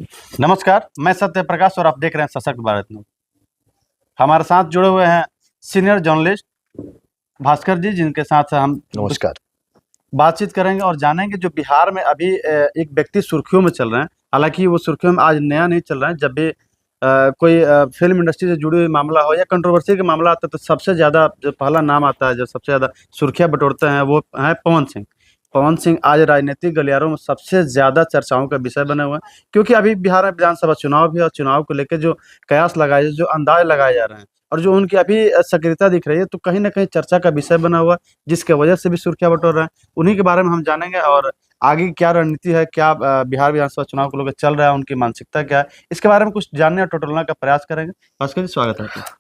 नमस्कार, मैं सत्य प्रकाश और आप देख रहे हैं सशक्त भारत न्यूज। हमारे साथ जुड़े हुए हैं सीनियर जर्नलिस्ट भास्कर जी, जिनके साथ हम नमस्कार। बातचीत करेंगे और जानेंगे जो बिहार में अभी एक व्यक्ति सुर्खियों में चल रहे हैं। हालांकि वो सुर्खियों में आज नया नहीं चल रहा है। जब भी कोई फिल्म इंडस्ट्री से जुड़ी हुई मामला हो या कंट्रोवर्सी का मामला आता है तो सबसे ज़्यादा जो पहला नाम आता है, जो सबसे ज़्यादा सुर्खियाँ बटोरते हैं, वो है पवन सिंह। पवन सिंह आज राजनीतिक गलियारों में सबसे ज़्यादा चर्चाओं का विषय बने हुए हैं, क्योंकि अभी बिहार में विधानसभा चुनाव भी है और चुनाव को लेकर जो कयास लगाए, जो अंदाज लगाए जा रहे हैं और जो उनकी अभी सक्रियता दिख रही है, तो कहीं ना कहीं चर्चा का विषय बना हुआ है, जिसके वजह से भी सुर्खियां बटोर रहे हैं। उन्हीं के बारे में हम जानेंगे और आगे की क्या रणनीति है, क्या बिहार विधानसभा चुनाव को लेकर चल रहा है, उनकी मानसिकता क्या है, इसके बारे में कुछ जानने और टटोलने का प्रयास करेंगे। भास्कर जी, स्वागत है आपका।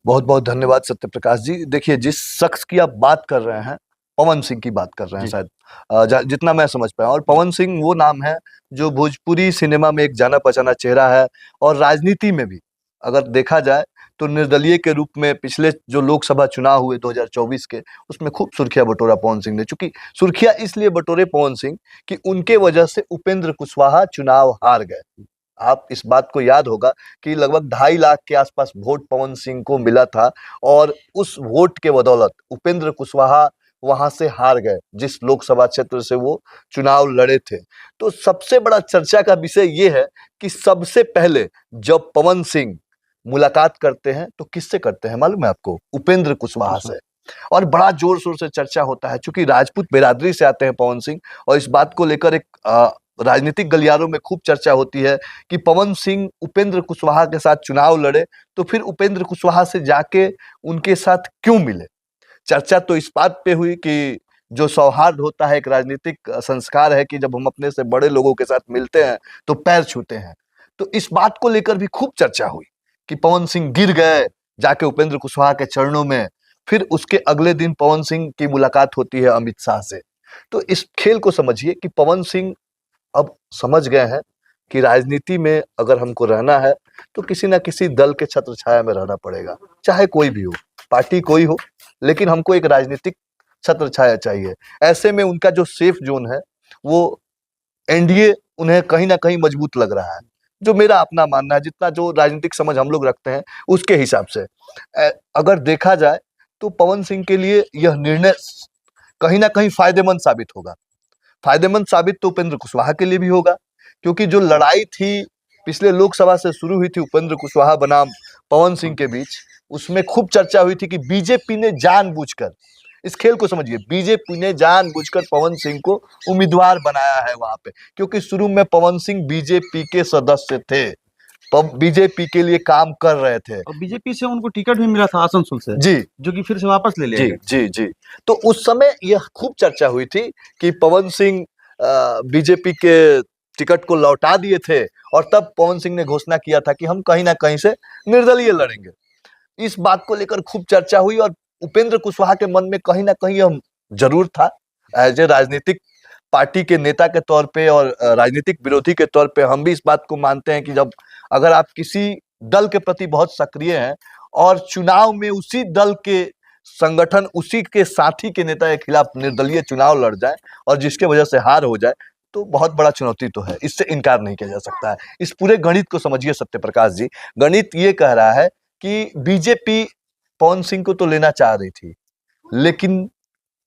बहुत बहुत धन्यवाद सत्य प्रकाश जी। देखिए, जिस शख्स की आप बात कर रहे हैं, पवन सिंह की बात कर रहे हैं जी। शायद, जितना मैं समझ पाया। और पवन सिंह वो नाम है जो भोजपुरी सिनेमा में एक जाना पहचाना चेहरा है, और राजनीति में भी अगर देखा जाए तो निर्दलीय के रूप में पिछले जो लोकसभा चुनाव हुए 2024 के, उसमें खूब सुर्खियां बटोरा पवन सिंह ने। चूंकि सुर्खियां इसलिए बटोरे पवन सिंह कि उनके वजह से उपेंद्र कुशवाहा चुनाव हार गए। आप इस बात को याद होगा कि लगभग 2.5 लाख के आसपास वोट पवन सिंह को मिला था, और उस वोट के बदौलत उपेंद्र कुशवाहा वहां से हार गए, जिस लोकसभा क्षेत्र से वो चुनाव लड़े थे। तो सबसे बड़ा चर्चा का विषय ये है कि सबसे पहले जब पवन सिंह मुलाकात करते हैं तो किससे करते हैं मालूम है आपको? उपेंद्र कुशवाहा से। और बड़ा जोर शोर से चर्चा होता है, क्योंकि राजपूत बिरादरी से आते हैं पवन सिंह, और इस बात को लेकर एक राजनीतिक गलियारों में खूब चर्चा होती है कि पवन सिंह उपेंद्र कुशवाहा के साथ चुनाव लड़े, तो फिर उपेंद्र कुशवाहा से जाके उनके साथ क्यों मिले। चर्चा तो इस बात पे हुई कि जो सौहार्द होता है, एक राजनीतिक संस्कार है कि जब हम अपने से बड़े लोगों के साथ मिलते हैं तो पैर छूते हैं। तो इस बात को लेकर भी खूब चर्चा हुई कि पवन सिंह गिर गए जाके उपेंद्र कुशवाहा के चरणों में। फिर उसके अगले दिन पवन सिंह की मुलाकात होती है अमित शाह से। तो इस खेल को समझिए कि पवन सिंह अब समझ गए हैं कि राजनीति में अगर हमको रहना है तो किसी ना किसी दल के छत्र छाया में रहना पड़ेगा, चाहे कोई भी हो, पार्टी कोई हो, लेकिन हमको एक राजनीतिक छत्र छाया चाहिए। ऐसे में उनका जो सेफ जोन है, वो एनडीए उन्हें कहीं ना कहीं मजबूत लग रहा है, जो मेरा अपना मानना है, जितना जो राजनीतिक समझ हम लोग रखते हैं उसके हिसाब से। अगर देखा जाए तो पवन सिंह के लिए यह निर्णय कहीं ना कहीं फायदेमंद साबित होगा। फायदेमंद साबित तो उपेंद्र कुशवाहा के लिए भी होगा, क्योंकि जो लड़ाई थी पिछले लोकसभा से शुरू हुई थी उपेंद्र कुशवाहा बनाम पवन सिंह के बीच, उसमें खूब चर्चा हुई थी कि बीजेपी ने जानबूझकर, इस खेल को समझिए, बीजेपी ने जानबूझकर पवन सिंह को उम्मीदवार बनाया है वहां पे, क्योंकि शुरू में पवन सिंह बीजेपी के सदस्य थे, बीजेपी के लिए काम कर रहे थे, और बीजेपी से उनको टिकट भी मिला था आसनसोल से, जी, जो कि फिर से वापस ले लिया जी गया। जी जी। तो उस समय यह खूब चर्चा हुई थी कि पवन सिंह बीजेपी के टिकट को लौटा दिए थे, और तब पवन सिंह ने घोषणा किया था कि हम कहीं ना कहीं से निर्दलीय लड़ेंगे। इस बात को लेकर खूब चर्चा हुई, और उपेंद्र कुशवाहा के मन में कहीं ना कहीं यह जरूर था, एज ए राजनीतिक पार्टी के नेता के तौर पे और राजनीतिक विरोधी के तौर पे हम भी इस बात को मानते हैं कि जब अगर आप किसी दल के प्रति बहुत सक्रिय हैं और चुनाव में उसी दल के संगठन, उसी के साथी के नेता के खिलाफ निर्दलीय चुनाव लड़ जाए और जिसके वजह से हार हो जाए, तो बहुत बड़ा चुनौती तो है, इससे इनकार नहीं किया जा सकता है। इस पूरे गणित को समझिए सत्य प्रकाश जी। गणित ये कह रहा है कि बीजेपी पवन सिंह को तो लेना चाह रही थी, लेकिन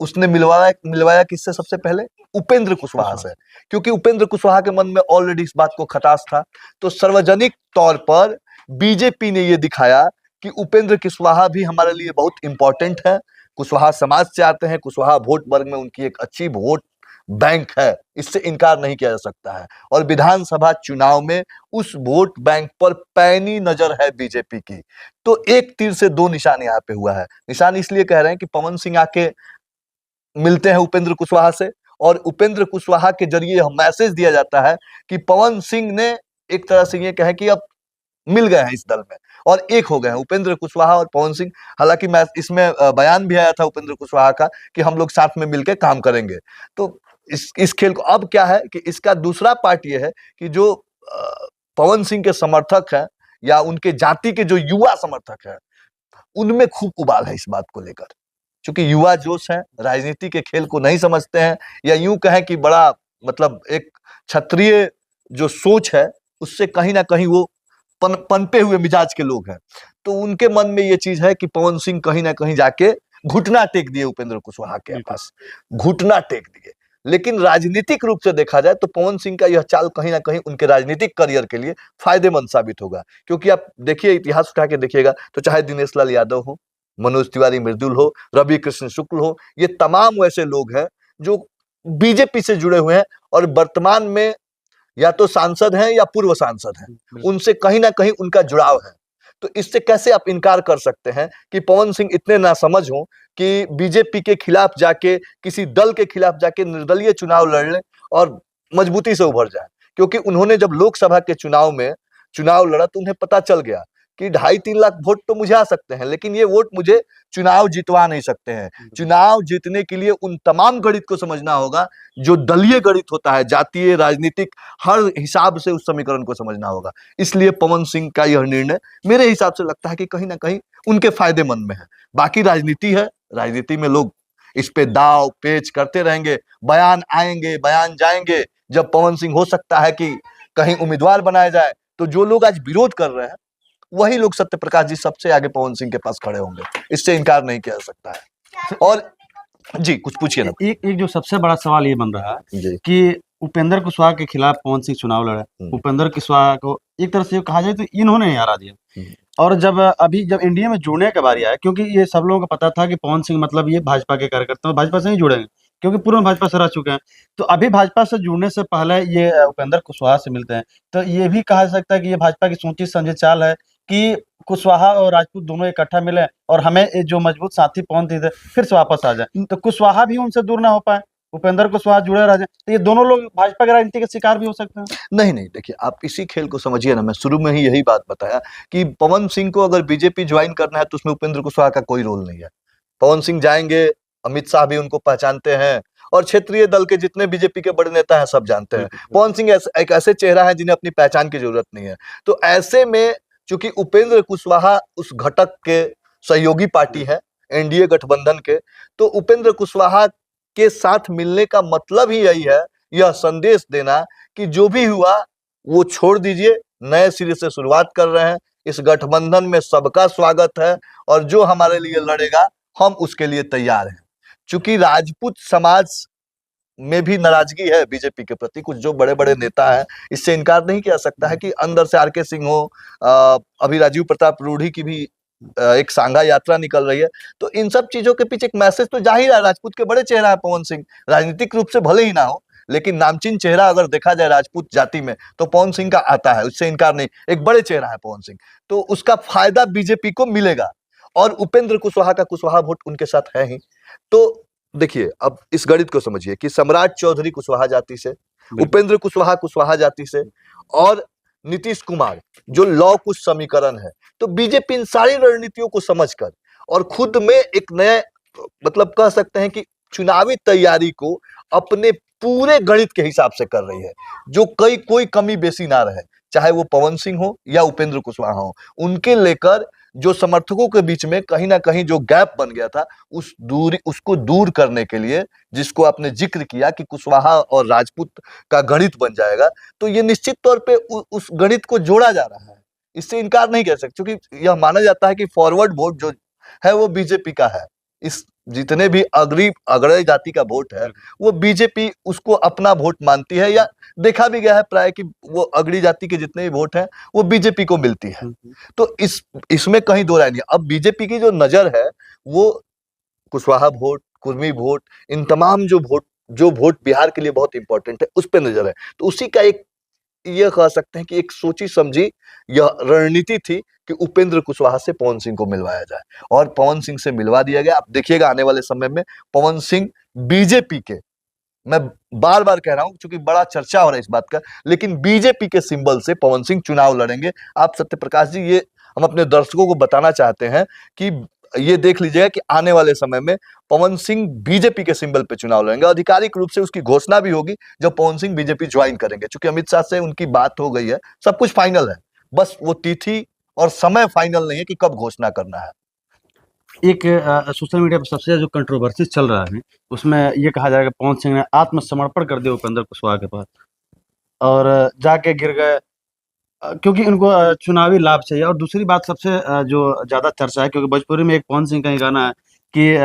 उसने मिलवाया मिलवाया किससे? सबसे पहले उपेंद्र कुशवाहा से, क्योंकि उपेंद्र कुशवाहा के मन में ऑलरेडी इस बात को खटास था। तो सार्वजनिक तौर पर बीजेपी ने यह दिखाया कि उपेंद्र कुशवाहा भी हमारे लिए बहुत इंपॉर्टेंट है, कुशवाहा समाज से आते हैं, कुशवाहा वोट वर्ग में उनकी एक अच्छी वोट बैंक है, इससे इनकार नहीं किया जा सकता है। और विधानसभा चुनाव में उस वोट बैंक पर पैनी नजर है बीजेपी की। तो एक तीर से दो निशान यहाँ पे हुआ है। निशान इसलिए कह रहे हैं कि पवन सिंह आके मिलते हैं उपेंद्र कुशवाहा से, और उपेंद्र कुशवाहा के जरिए यह मैसेज दिया जाता है कि पवन सिंह ने एक तरह से ये कहे कि अब मिल गए हैं इस दल में और एक हो गए हैं उपेंद्र कुशवाहा और पवन सिंह। हालांकि मैं इसमें बयान भी आया था उपेंद्र कुशवाहा का कि हम लोग साथ में मिलकर काम करेंगे। तो इस खेल को अब क्या है कि इसका दूसरा पार्ट ये है कि जो पवन सिंह के समर्थक हैं या उनके जाति के जो युवा समर्थक हैं, उनमें खूब उबाल है इस बात को लेकर, क्योंकि युवा जोश है, राजनीति के खेल को नहीं समझते हैं, या यूं कहें कि बड़ा मतलब एक क्षत्रिय जो सोच है उससे कहीं ना कहीं वो पनपे हुए मिजाज के लोग हैं, तो उनके मन में ये चीज है कि पवन सिंह कहीं ना कहीं जाके घुटना टेक दिए उपेंद्र कुशवाहा के बिल्कुल। पास, घुटना टेक दिए। लेकिन राजनीतिक रूप से देखा जाए तो पवन सिंह का यह चाल कहीं ना कहीं उनके राजनीतिक करियर के लिए फायदेमंद साबित होगा, क्योंकि आप देखिए, इतिहास उठा के देखिएगा तो चाहे दिनेश लाल यादव हो, मनोज तिवारी मृदुल हो, रवि कृष्ण शुक्ल हो, ये तमाम वैसे लोग हैं जो बीजेपी से जुड़े हुए हैं और वर्तमान में या तो सांसद हैं या पूर्व सांसद हैं, बिल्कुल। उनसे कहीं ना कहीं उनका जुड़ाव है। तो इससे कैसे आप इनकार कर सकते हैं कि पवन सिंह इतने नासमझ हों कि बीजेपी के खिलाफ जाके, किसी दल के खिलाफ जाके निर्दलीय चुनाव लड़ लें और मजबूती से उभर जाए। क्योंकि उन्होंने जब लोकसभा के चुनाव में चुनाव लड़ा तो उन्हें पता चल गया कि 2.5-3 लाख वोट तो मुझे आ सकते हैं, लेकिन ये वोट मुझे चुनाव जितवा नहीं सकते हैं। चुनाव जीतने के लिए उन तमाम गणित को समझना होगा जो दलीय गणित होता है, जातीय, राजनीतिक, हर हिसाब से उस समीकरण को समझना होगा। इसलिए पवन सिंह का यह निर्णय मेरे हिसाब से लगता है कि कहीं ना कहीं उनके फायदेमंद में है। बाकी राजनीति है, राजनीति में लोग इस पे दाव पेच करते रहेंगे, बयान आएंगे, बयान जाएंगे। जब पवन सिंह हो सकता है कि कहीं उम्मीदवार बनाया जाए, तो जो लोग आज विरोध कर रहे हैं वही लोग सत्य प्रकाश जी सबसे आगे पवन सिंह के पास खड़े होंगे, इससे इनकार नहीं किया जा सकता है। और जी कुछ पूछिए ना। एक एक जो सबसे बड़ा सवाल ये बन रहा है जी कि उपेंद्र कुशवाहा के खिलाफ पवन सिंह चुनाव लड़े। उपेंद्र कुशवाहा को एक तरह से कहा जाए तो इन्होंने हरा दिया। और जब एनडीए में जुड़ने की बारी आया, क्योंकि ये सब लोगों को पता था कि पवन सिंह मतलब ये भाजपा के कार्यकर्ता हैं, भाजपा से नहीं जुड़ेंगे क्योंकि पूर्व में भाजपा से रह चुके हैं। तो अभी भाजपा से जुड़ने से पहले ये उपेंद्र कुशवाहा से मिलते हैं, तो ये भी कहा जा सकता है कि ये भाजपा की सोची समझी चाल है कि कुशवाहा और राजपूत दोनों इकट्ठा मिले और हमें ये जो मजबूत साथी पवन सिंह थे फिर से वापस आ जाए, तो कुशवाहा भी उनसे दूर ना हो पाए, उपेंद्र कुशवाहा जुड़े रह जाए, तो ये दोनों लोग भाजपा की राजनीति के शिकार भी हो सकते हैं। नहीं नहीं, देखिए आप इसी खेल को समझिए ना। मैं शुरू में ही यही बात बताया कि पवन सिंह को अगर बीजेपी ज्वाइन करना है तो उसमें उपेंद्र कुशवाहा का कोई रोल नहीं है। पवन सिंह जाएंगे, अमित शाह भी उनको पहचानते हैं और क्षेत्रीय दल के जितने बीजेपी के बड़े नेता हैं सब जानते हैं। पवन सिंह एक ऐसे चेहरा है जिन्हें अपनी पहचान की जरूरत नहीं है। तो ऐसे में चूंकि उपेंद्र कुशवाहा उस घटक के सहयोगी पार्टी है एनडीए गठबंधन के, तो उपेंद्र कुशवाहा के साथ मिलने का मतलब ही यही है, यह संदेश देना कि जो भी हुआ वो छोड़ दीजिए, नए सिरे से शुरुआत कर रहे हैं, इस गठबंधन में सबका स्वागत है और जो हमारे लिए लड़ेगा हम उसके लिए तैयार हैं। चूंकि राजपूत समाज में भी नाराजगी है बीजेपी के प्रति, कुछ जो बड़े बड़े नेता हैं, इससे इनकार नहीं किया सकता है कि अंदर से आर के सिंह हो, अभी राजीव प्रताप रूढ़ी की भी एक सांगा यात्रा निकल रही है। तो इन सब चीजों के पीछे एक मैसेज तो जाहिर है, राजपूत के बड़े चेहरा है पवन सिंह, राजनीतिक रूप से भले ही ना हो लेकिन नामचीन चेहरा अगर देखा जाए राजपूत जाति में तो पवन सिंह का आता है, उससे इनकार नहीं, एक बड़े चेहरा है पवन सिंह, तो उसका फायदा बीजेपी को मिलेगा। और उपेंद्र कुशवाहा का कुशवाहा वोट उनके साथ है ही। तो देखिए अब इस गणित को समझिए कि सम्राट चौधरी कुशवाहा जाति से, उपेंद्र कुशवाहा कुशवाहा जाति से और नीतीश कुमार जो लौ कुश समीकरण है, तो बीजेपी इन सारी रणनीतियों को समझकर और खुद में एक नए मतलब कह सकते हैं कि चुनावी तैयारी को अपने पूरे गणित के हिसाब से कर रही है, जो कोई कमी बेसी ना रहे, चाहे वो पवन सिंह हो या उपेंद्र कुशवाहा हो, उनके लेकर जो समर्थकों के बीच में कहीं ना कहीं जो गैप बन गया था उसको दूर करने के लिए, जिसको आपने जिक्र किया कि कुशवाहा और राजपूत का गणित बन जाएगा, तो ये निश्चित तौर पे उस गणित को जोड़ा जा रहा है, इससे इनकार नहीं कर सकते। क्योंकि यह माना जाता है कि फॉरवर्ड वोट जो है वो बीजेपी का है, इस जितने भी अग्रणी जाति का वोट है वो बीजेपी उसको अपना वोट मानती है, या देखा भी गया है प्राय कि वो अग्रणी जाति के जितने भी वोट हैं वो बीजेपी को मिलती है। तो इसमें कहीं दो राय नहीं। अब बीजेपी की जो नजर है वो कुशवाहा वोट, कुर्मी वोट, इन तमाम जो वोट बिहार के लिए बहुत इंपॉर्टेंट है उस पर नजर है। तो उसी का एक ये कह सकते हैं कि एक सोची समझी यह रणनीति थी कि उपेंद्र कुशवाहा से पवन सिंह को मिलवाया जाए और पवन सिंह से मिलवा दिया गया। आप देखिएगा आने वाले समय में पवन सिंह बीजेपी के, मैं बार बार कह रहा हूं क्योंकि बड़ा चर्चा हो रहा है इस बात का, लेकिन बीजेपी के सिंबल से पवन सिंह चुनाव लड़ेंगे। आप सत्य प्रकाश जी, ये हम अपने दर्शकों को बताना चाहते हैं कि ये देख लीजिएगा कि आने वाले समय में पवन सिंह बीजेपी के सिंबल पे चुनाव लड़ेंगे। आधिकारिक रूप से उसकी घोषणा भी होगी जब पवन सिंह बीजेपी ज्वाइन करेंगे, क्योंकि अमित शाह से उनकी बात हो गई है, सब कुछ फाइनल है, बस वो तिथि और समय फाइनल नहीं है कि कब घोषणा करना है। एक सोशल मीडिया पर सबसे जो कंट्रोवर्सी चल रहा है उसमें ये कहा जा रहा है कि पवन सिंह ने आत्मसमर्पण कर दिया उपेंद्र कुशवाहा के पास और जाके गिर गए क्योंकि उनको चुनावी लाभ चाहिए। और दूसरी बात सबसे जो ज़्यादा चर्चा है, क्योंकि भोजपुरी में एक पवन सिंह का ही गाना है कि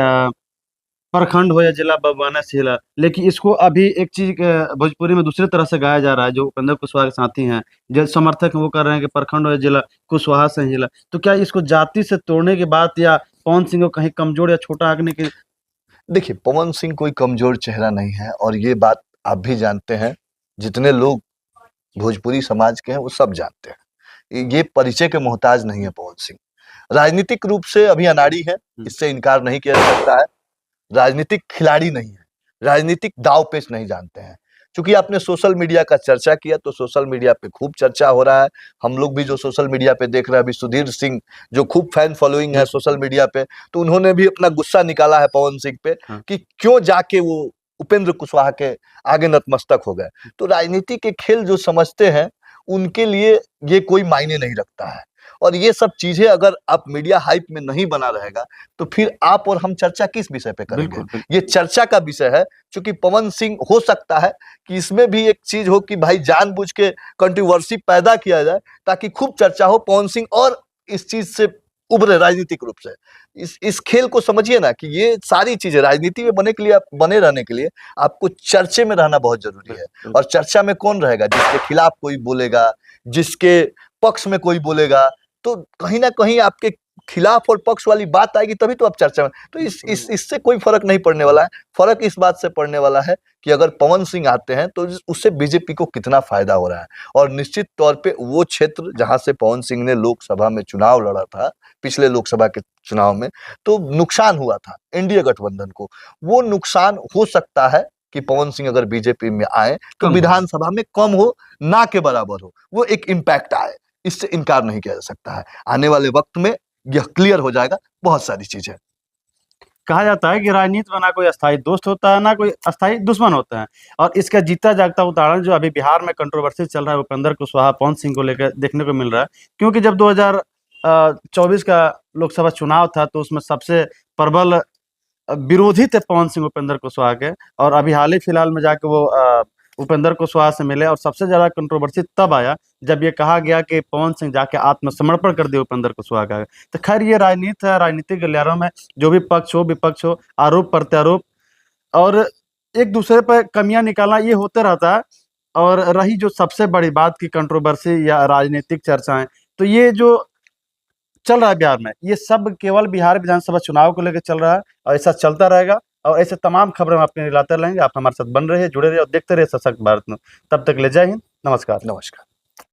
प्रखंड हो या जिला बबुआना सिला, लेकिन इसको अभी एक चीज भोजपुरी में दूसरी तरह से गाया जा रहा है। जो उपेंद्र कुशवाहा के साथी हैं, जो समर्थक हैं, वो कर रहे हैं कि प्रखंड हो या जिला कुशवाहा से ही जिला। तो क्या इसको जाति से तोड़ने की बात, या पवन सिंह को कहीं कमजोर या छोटा आंकने की? देखिए, पवन सिंह कोई कमजोर चेहरा नहीं है और ये बात आप भी जानते हैं, जितने लोग भोजपुरी समाज के हैं वो सब जानते हैं। ये परिचय के मोहताज नहीं है पवन सिंह। राजनीतिक रूप से अभी अनाड़ी है, इससे इनकार नहीं किया जा सकता है। राजनीतिक खिलाड़ी नहीं है, राजनीतिक दांव पेच नहीं जानते हैं। चूंकि आपने सोशल मीडिया का चर्चा किया, तो सोशल मीडिया पे खूब चर्चा हो रहा है। हम लोग भी जो सोशल मीडिया पे देख रहे हैं, अभी सुधीर सिंह जो खूब फैन फॉलोइंग है सोशल मीडिया पे, तो उन्होंने भी अपना गुस्सा निकाला है पवन सिंह पे कि क्यों जाके वो उपेंद्र कुशवाहा के आगे नतमस्तक हो गए। तो राजनीति के खेल जो समझते हैं उनके लिए ये कोई मायने नहीं रखता है। और ये सब चीजें अगर आप मीडिया हाइप में नहीं बना रहेगा, तो फिर आप और हम चर्चा किस विषय पे करेंगे? बिल्कुल। ये चर्चा का विषय है। क्योंकि पवन सिंह, हो सकता है कि इसमें भी एक चीज हो कि भाई जानबूझ के कंट्रोवर्सी पैदा किया जाए ताकि खूब चर्चा हो, पवन सिंह और इस चीज से उभरे राजनीतिक रूप से। इस खेल को समझिए ना कि ये सारी चीजें राजनीति में बने रहने के लिए आपको चर्चे में रहना बहुत जरूरी है। और चर्चा में कौन रहेगा? जिसके खिलाफ कोई बोलेगा, जिसके पक्ष में कोई बोलेगा, तो कहीं ना कहीं आपके खिलाफ और पक्ष वाली बात आएगी, तभी तो आप चर्चा में। तो इससे कोई फर्क नहीं पड़ने वाला है। फर्क इस बात से पड़ने वाला है कि अगर पवन सिंह आते हैं तो उससे बीजेपी को कितना फायदा हो रहा है। और निश्चित तौर पे वो क्षेत्र जहां से पवन सिंह ने लोकसभा में चुनाव लड़ा था, पिछले लोकसभा के चुनाव में, तो नुकसान हुआ था एनडीए गठबंधन को। वो नुकसान हो सकता है कि पवन सिंह अगर बीजेपी में आए तो विधानसभा में कम हो, ना के बराबर हो, वो एक इम्पैक्ट आए। इससे इनकार नहीं किया जा सकता है। आने वाले वक्त में यह क्लियर हो जाएगा बहुत सारी चीजें। कहा जाता है कि राजनीति में ना कोई अस्थायी दोस्त होता है, ना कोई अस्थायी दुश्मन होता है। और इसका जीता जागता उदाहरण जो अभी बिहार में कंट्रोवर्सी चल रहा है उपेंद्र कुशवाहा पवन सिंह को लेकर देखने को मिल रहा है। क्योंकि जब 2024 का लोकसभा चुनाव था, तो उसमें सबसे प्रबल विरोधी थे पवन सिंह उपेंद्र कुशवाहा के। और अभी हाल ही फिलहाल में जाके वो उपेंद्र कुशवाहा से मिले, और सबसे ज्यादा कंट्रोवर्सी तब आया जब ये कहा गया कि पवन सिंह जाके आत्मसमर्पण कर दिया उपेंद्र कुशवाहा का। तो खैर, ये राजनीति है। राजनीतिक गलियारों में जो भी पक्ष हो विपक्ष हो, आरोप प्रत्यारोप और एक दूसरे पर कमियां निकालना, ये होते रहता है। और रही जो सबसे बड़ी बात की कंट्रोवर्सी या राजनीतिक चर्चाएं, तो ये जो चल रहा है बिहार में, ये सब केवल बिहार विधानसभा चुनाव को लेकर चल रहा है, और ऐसा चलता रहेगा। और ऐसे तमाम खबरें हम आपके लिए लाते रहेंगे। आप हमारे साथ बन रहे, जुड़े रहे और देखते रहे सशक्त भारत में। तब तक ले जय हिंद, नमस्कार। नमस्कार।